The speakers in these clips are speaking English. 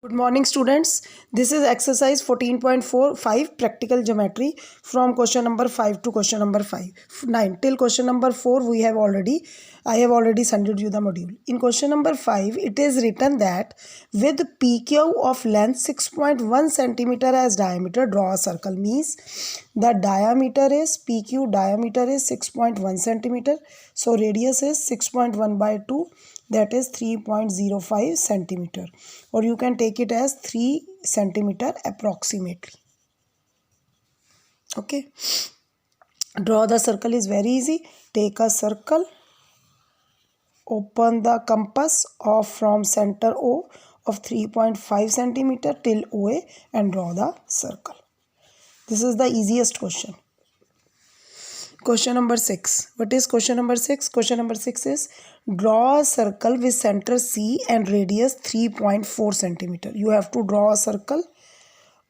Good morning, students. This is exercise 14.45 practical geometry from question number 5 to question number 9. Till question number 4 I have already sent you the module. In question number 5 it is written that with PQ of length 6.1 centimeter as diameter, draw a circle. Means the PQ diameter is 6.1 centimeter. So radius is 6.1 by 2, that is 3.05 centimeter, or you can take it as 3 centimeter approximately. Okay, draw the circle is very easy. Take a circle, open the compass of from center O of 3.5 centimeter till OA and draw the circle. This is the easiest question. Question number 6. What is question number 6? Question number 6 is draw a circle with center C and radius 3.4 centimeter. You have to draw a circle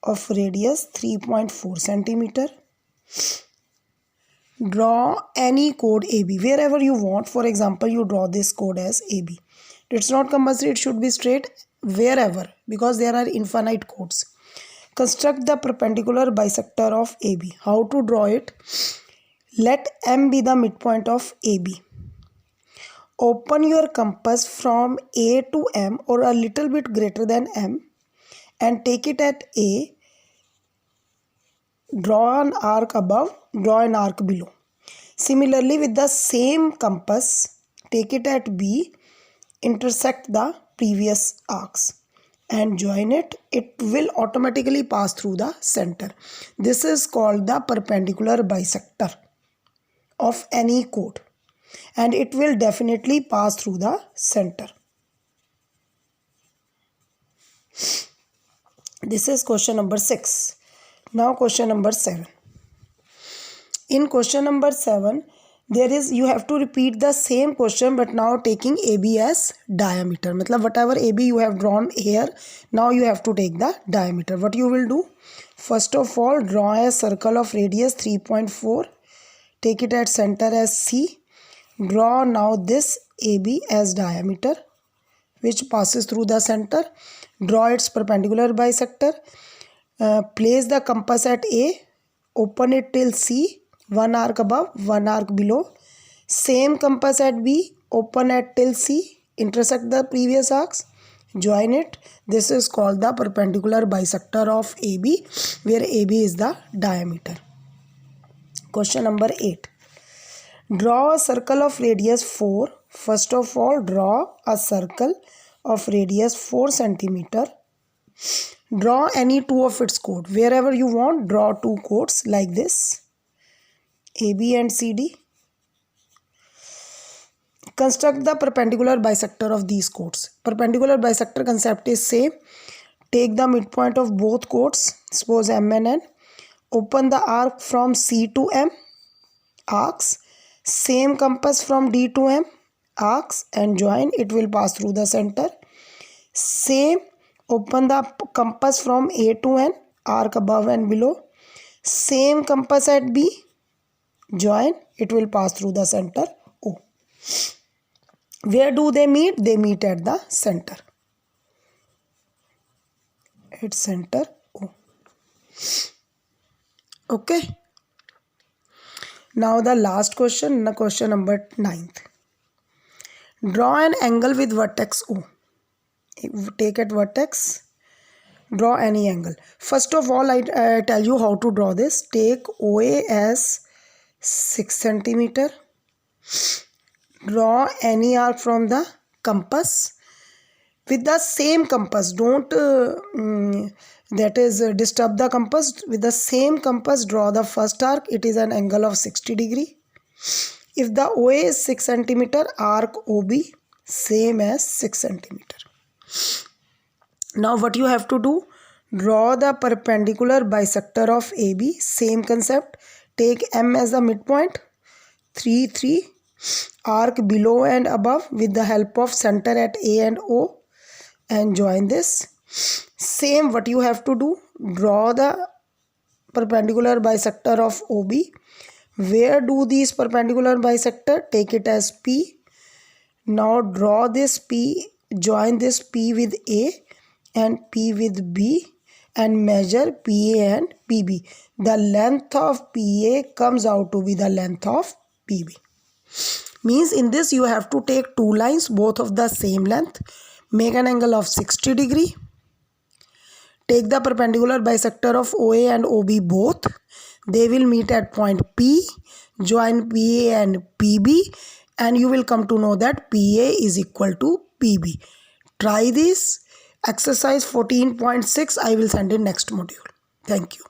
of radius 3.4 centimeter. Draw any chord AB wherever you want. For example, you draw this chord as AB. It's not compulsory, it should be straight wherever, because there are infinite chords. Construct the perpendicular bisector of AB. How to draw it? Let M be the midpoint of AB. Open your compass from A to M or a little bit greater than M and take it at A. Draw an arc above, draw an arc below. Similarly, with the same compass, take it at B, intersect the previous arcs and join it. It will automatically pass through the center. This is called the perpendicular bisector of any chord, and it will definitely pass through the center. This is question number 6. Now question number 7. In question number 7, you have to repeat the same question, but now taking AB as diameter. Matlab whatever AB you have drawn here, now you have to take the diameter. What you will do? First of all, draw a circle of radius 3.4. Take it at center as C. Draw now this AB as diameter, which passes through the center. Draw its perpendicular bisector. Place the compass at A. Open it till C. One arc above, one arc below. Same compass at B. Open it till C. Intersect the previous arcs. Join it. This is called the perpendicular bisector of AB, where AB is the diameter. Question number 8. Draw a circle of radius 4. First of all, draw a circle of radius 4 centimeter. Draw any two of its chords. Wherever you want, draw two chords like this, AB and CD. Construct the perpendicular bisector of these chords. Perpendicular bisector concept is same. Take the midpoint of both chords, suppose M and N. Open the arc from C to M, arcs. Same compass from D to M, arcs, and join. It will pass through the center. Same, open the compass from A to N, arc above and below. Same compass at B, join. It will pass through the center O. Where do they meet? They meet at the center. At center O. Okay. Now the last question, question number 9. Draw an angle with vertex O. Take at vertex, draw any angle. First of all, I tell you how to draw this. Take OA as 6 centimeter. Draw any arc from the compass with the same compass. Don't disturb the compass. With the same compass, draw the first arc. It is an angle of 60 degree. If the OA is 6 centimeter, arc OB same as 6 centimeter. Now what you have to do? Draw the perpendicular bisector of AB. Same concept. Take M as the midpoint. 3, 3. Arc below and above with the help of center at A and O, and join this. Same what you have to do. Draw the perpendicular bisector of OB. Where do these perpendicular bisector? Take it as P. Now draw this P, join this P with A and P with B and measure PA and PB. The length of PA comes out to be the length of PB. Means in this you have to take two lines, both of the same length, make an angle of 60 degree. Take the perpendicular bisector of OA and OB both. They will meet at point P. Join PA and PB and you will come to know that PA is equal to PB. Try this. Exercise 14.6 I will send in next module. Thank you.